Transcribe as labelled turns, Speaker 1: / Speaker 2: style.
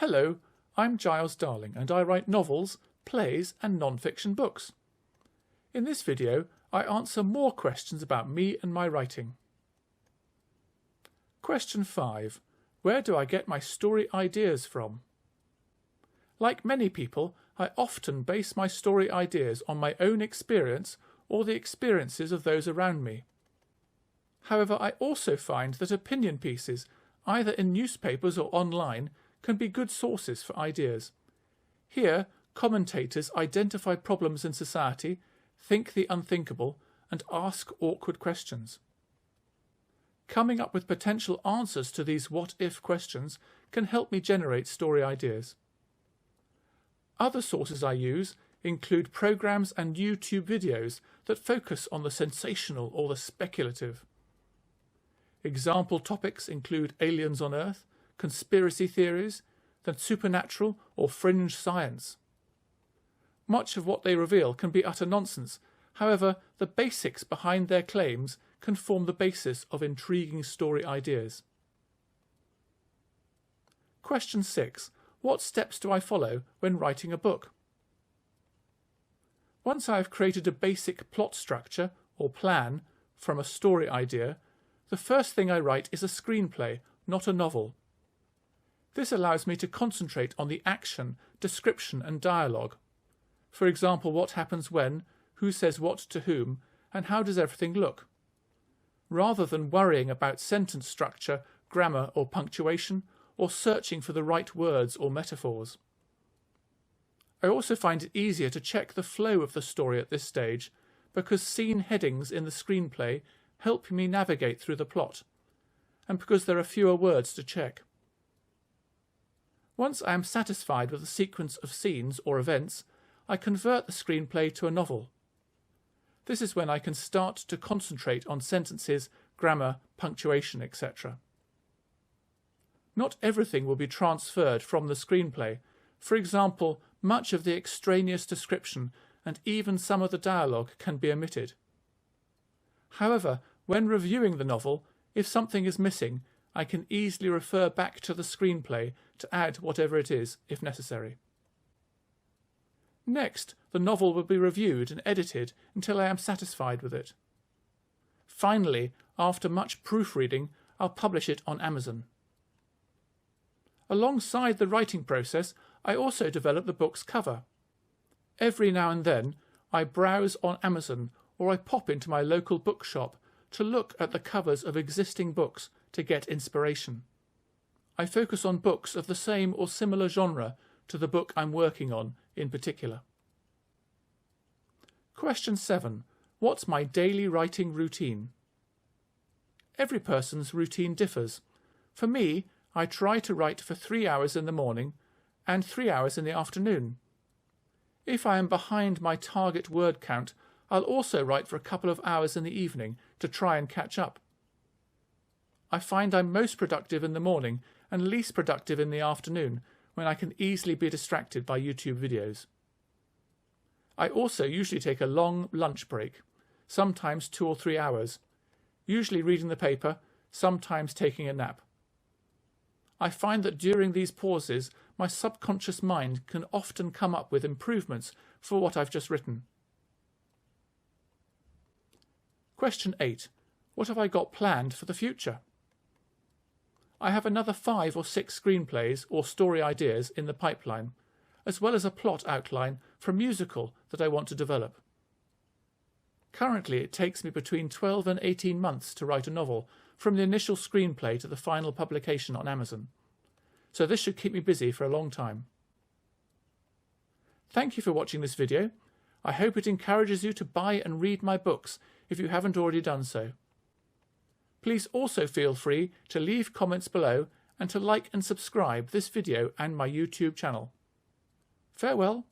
Speaker 1: Hello, I'm Giles Darling and I write novels, plays and non-fiction books. In this video, I answer more questions about me and my writing. Question 5. Where do I get my story ideas from? Like many people, I often base my story ideas on my own experience or the experiences of those around me. However, I also find that opinion pieces, either in newspapers or online, can be good sources for ideas. Here, commentators identify problems in society, think the unthinkable, and ask awkward questions. Coming up with potential answers to these what-if questions can help me generate story ideas. Other sources I use include programs and YouTube videos that focus on the sensational or the speculative. Example topics include aliens on Earth, conspiracy theories, then supernatural or fringe science. Much of what they reveal can be utter nonsense. However, the basics behind their claims can form the basis of intriguing story ideas. Question 6. What steps do I follow when writing a book? Once I have created a basic plot structure or plan from a story idea, the first thing I write is a screenplay, not a novel. This allows me to concentrate on the action, description and dialogue. For example, what happens when, who says what to whom, and how does everything look? Rather than worrying about sentence structure, grammar or punctuation, or searching for the right words or metaphors. I also find it easier to check the flow of the story at this stage, because scene headings in the screenplay help me navigate through the plot, and because there are fewer words to check. Once I am satisfied with the sequence of scenes or events, I convert the screenplay to a novel. This is when I can start to concentrate on sentences, grammar, punctuation, etc. Not everything will be transferred from the screenplay. For example, much of the extraneous description and even some of the dialogue can be omitted. However, when reviewing the novel, if something is missing, I can easily refer back to the screenplay to add whatever it is, if necessary. Next, the novel will be reviewed and edited until I am satisfied with it. Finally, after much proofreading, I'll publish it on Amazon. Alongside the writing process, I also develop the book's cover. Every now and then, I browse on Amazon or I pop into my local bookshop to look at the covers of existing books to get inspiration. I focus on books of the same or similar genre to the book I'm working on in particular. Question 7. What's my daily writing routine? Every person's routine differs. For me, I try to write for 3 hours in the morning and 3 hours in the afternoon. If I am behind my target word count, I'll also write for a couple of hours in the evening to try and catch up. I find I'm most productive in the morning and least productive in the afternoon, when I can easily be distracted by YouTube videos. I also usually take a long lunch break, sometimes 2 or 3 hours, usually reading the paper, sometimes taking a nap. I find that during these pauses, my subconscious mind can often come up with improvements for what I've just written. Question 8. What have I got planned for the future? I have another 5 or 6 screenplays or story ideas in the pipeline, as well as a plot outline for a musical that I want to develop. Currently, it takes me between 12 and 18 months to write a novel, from the initial screenplay to the final publication on Amazon. So this should keep me busy for a long time. Thank you for watching this video. I hope it encourages you to buy and read my books if you haven't already done so. Please also feel free to leave comments below and to like and subscribe this video and my YouTube channel. Farewell.